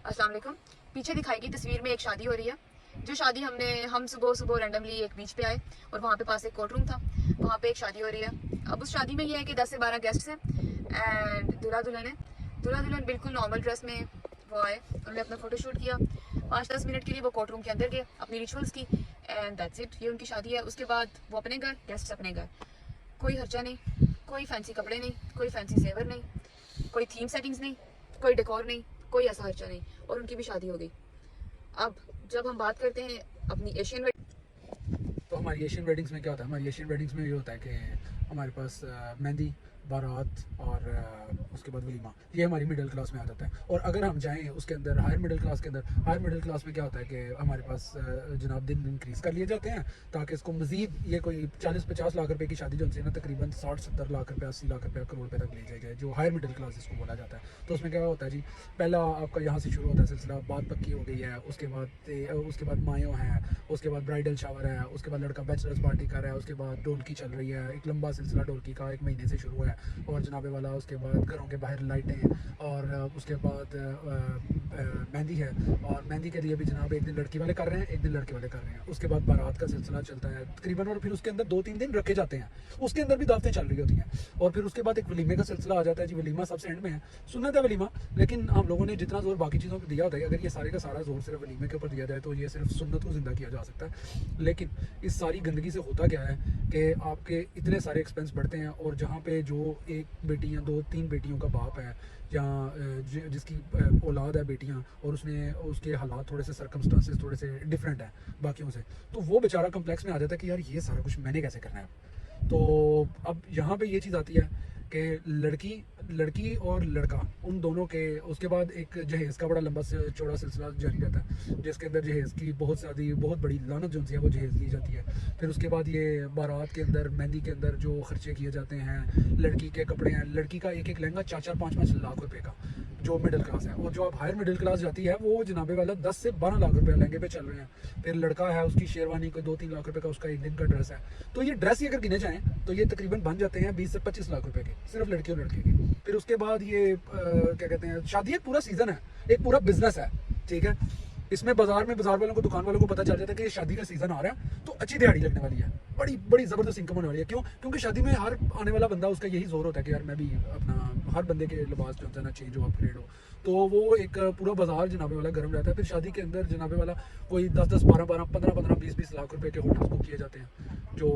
अस्सलाम वालेकुम। पीछे दिखाई गई तस्वीर में एक शादी हो रही है। जो शादी हम सुबह रैंडमली एक बीच पे आए और वहाँ पे पास एक कोर्ट रूम था, वहाँ पे एक शादी हो रही है। अब उस शादी में ये है कि 10 से 12 गेस्ट हैं एंड दूल्हा दुल्हन बिल्कुल नॉर्मल ड्रेस में वो आए। उन्होंने अपना फोटो शूट किया, 5-10 मिनट के लिए वो कोर्ट रूम के अंदर गए, अपनी रिचुअल्स की एंड दैट्स इट। ये उनकी शादी है। उसके बाद वो अपने घर, गेस्ट अपने घर। कोई खर्चा नहीं, कोई फैंसी कपड़े नहीं, कोई फैंसी सेवर नहीं, कोई थीम सेटिंग्स नहीं, कोई डेकोर नहीं, कोई ऐसा खर्चा नहीं, और उनकी भी शादी हो गई। अब जब हम बात करते हैं अपनी एशियन तो हमारी एशियन वेडिंग्स में क्या होता है? हमारी एशियन वेडिंग्स में ये होता है कि हमारे पास मेहंदी, बारात और उसके बाद वलीमा, ये हमारी मिडिल क्लास में आ जाता है। और अगर हम जाएं उसके अंदर हायर मिडिल क्लास के अंदर, हायर मिडिल क्लास में क्या होता है कि हमारे पास जनाब दिन इंक्रीज़ कर लिए जाते हैं ताकि इसको मज़ीद, ये कोई 40-50 लाख रुपए की शादी जो उनसे ना तकरीबन 60-70 लाख रुपए, 80 लाख रुपये, करोड़ रुपये तक ले जाए, जो हायर मिडिल क्लास इसको बोला जाता है। तो उसमें क्या होता है जी, पहला आपका यहाँ से शुरू होता है सिलसिला, बात पक्की हो गई है, उसके बाद मायो है, उसके बाद ब्राइडल शावर है, उसके बाद लड़का बैचलर्स पार्टी कर रहा है, उसके बाद ढोलकी चल रही है, एक लंबा सिलसिला ढोलकी का 1 महीने से शुरू है, और जनाबे वाला उसके बाद घरों के बाहर लाइटें, और उसके बाद मेहंदी है, और मेहंदी के लिए भी जनाब एक दिन लड़की वाले कर रहे हैं, एक दिन लड़के वाले कर रहे हैं। उसके बाद बारात का सिलसिला चलता है तकरीबन, और फिर उसके अंदर 2-3 दिन रखे जाते हैं, उसके अंदर भी दावतें चल रही होती हैं। और फिर उसके बाद एक वलीमे का सिलसिला आ जाता है जी। वलीमा सबसे एंड में है, सुन्नत है वलीमा, लेकिन हम लोगों ने जितना जोर बाकी चीज़ों पर दिया होता है, अगर ये सारे का सारा जोर सिर्फ वलीमे के ऊपर दिया जाए तो ये सिर्फ सुन्नत को ज़िंदा किया जा सकता है। लेकिन इस सारी गंदगी से होता क्या है कि आपके इतने सारे एक्सपेंस बढ़ते हैं, और जहाँ पे जो एक बेटी या 2-3 बेटियों का बाप है, या जिसकी औलाद है बेटियां, और उसके हालात थोड़े से सर्कमस्टांसेस थोड़े से डिफरेंट है बाकियों से, तो वो बेचारा कम्प्लेक्स में आ जाता है कि यार ये सारा कुछ मैंने कैसे करना है। तो अब यहाँ पे ये चीज़ आती है कि लड़की और लड़का उन दोनों के, उसके बाद एक जहेज़ का बड़ा लंबा चौड़ा सिलसिला जारी रहता है, जिसके अंदर जहेज़ की बहुत बड़ी लानत जो है वो जहेज़ ली जाती है। फिर उसके बाद ये बारात के अंदर, मेहंदी के अंदर जो खर्चे किए जाते हैं, लड़की के कपड़े हैं, लड़की का एक लहंगा 4-5 लाख रुपए का जो मिडिल क्लास है, और जो अब हायर मिडिल क्लास जाती है वो जनाबे वाला 10 से 12 लाख रुपए लहंगे पे चल रहे हैं। फिर लड़का है, उसकी शेरवानी कोई 2-3 लाख रुपए का उसका एक दिन का ड्रेस है। तो ये ड्रेस ही अगर गिने जाएँ तो ये तकरीबन बन जाते हैं 20 से 25 लाख रुपए के, सिर्फ लड़के और लड़के की। फिर उसके बाद ये क्या कहते हैं, शादी एक पूरा सीजन है, एक पूरा बिजनेस है, ठीक है। इसमें बाजार वालों को, दुकान वालों को पता चल जाता है कि शादी का सीजन आ रहा है, तो अच्छी दिहाड़ी लगने वाली है, बड़ी ज़बरदस्त इनकम होने वाली है। क्यों? क्योंकि शादी में हर आने वाला बंदा, उसका यही जोर होता है कि यार मैं भी अपना, हर बंदे के लिबास जो है ना चेंज हो, अपग्रेड हो, तो वो एक पूरा बाजार जनाबे वाला गर्म रहता है। फिर शादी के अंदर जनाबे वाला कोई 10-10, 12-12, 15-15, 20-20 लाख रुपए के होटल्स बुक किए जाते हैं, जो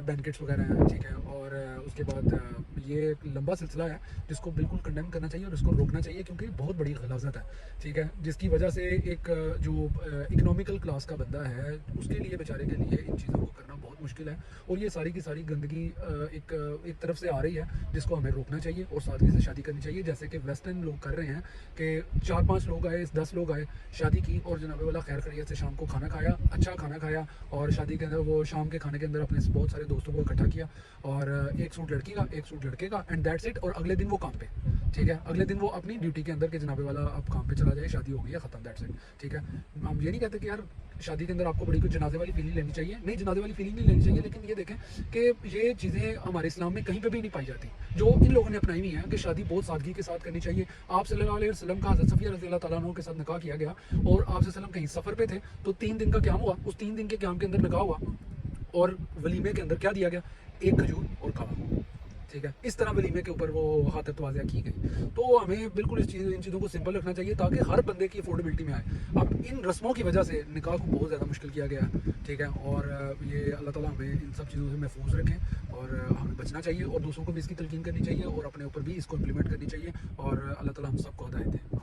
बैंकेट्स वगैरह हैं, ठीक है। और उसके बाद ये एक लंबा सिलसिला है जिसको बिल्कुल कंडेम करना चाहिए और इसको रोकना चाहिए, क्योंकि बहुत बड़ी गलाजत है, ठीक है, जिसकी वजह से एक जो इकोनॉमिकल क्लास का बंदा है उसके लिए, बेचारे के लिए इन चीज़ों को करना बहुत मुश्किल है। और ये सारी की सारी गंदगी एक तरफ से आ रही है, जिसको हमें रोकना चाहिए और सादगी से शादी करनी चाहिए, जैसे कि वेस्टर्न लोग कर रहे हैं कि 4-5 लोग आए, 10 लोग आए, शादी की, और जनाबे वाला खैर खैरियत से शाम को खाना खाया, अच्छा खाना खाया, और शादी के अंदर वो शाम के खाने के अंदर अपने बहुत सारे दोस्तों को इकट्ठा किया, और एक सूट लड़की का, एक सूट लड़के का, एंड दैट्स इट। और अगले दिन वो काम पे, ठीक है, अगले दिन वो अपनी ड्यूटी के अंदर के जनाबे वाला अब काम पे चला जाए, शादी हो गई है, ख़त्म, दैट्स इट, ठीक है। हम ये नहीं कहते कि यार शादी के अंदर आपको बड़ी कुछ जनाजे वाली फीलिंग लेनी चाहिए, नहीं, जनाजे वाली फीलिंग नहीं लेनी चाहिए, लेकिन ये देखें कि ये चीज़ें हमारे इस्लाम में कहीं पे भी नहीं पाई जाती, जो इन लोगों ने अपनाई हुई है कि शादी बहुत सादगी के साथ करनी चाहिए। आप सल्लल्लाहु अलैहि वसल्लम का हज़रत सफिया रज़ी अल्लाह तआला अन्हा के साथ निकाह किया गया, और आप सल्लल्लाहु कहीं सफ़र पे थे, तो 3 दिन का क़याम हुआ, उस 3 दिन के क़याम के अंदर निकाह हुआ, और वलीमे के अंदर क्या दिया गया? एक खजूर और कावा, ठीक है। इस तरह वलीमे के ऊपर वो खातिर तवाज़िया की गई। तो हमें बिल्कुल इन चीज़ों को सिंपल रखना चाहिए ताकि हर बंदे की अफोर्डेबिलिटी में आए। अब इन रस्मों की वजह से निकाह को बहुत ज़्यादा मुश्किल किया गया है, ठीक है। और ये अल्लाह ताला हमें इन सब चीज़ों से महफूज रखें, और हमें बचना चाहिए, और दूसरों को भी इसकी तलकीन करनी चाहिए, और अपने ऊपर भी इसको इम्प्लीमेंट करनी चाहिए, और अल्लाह ताला हम सबको हिदायत दें।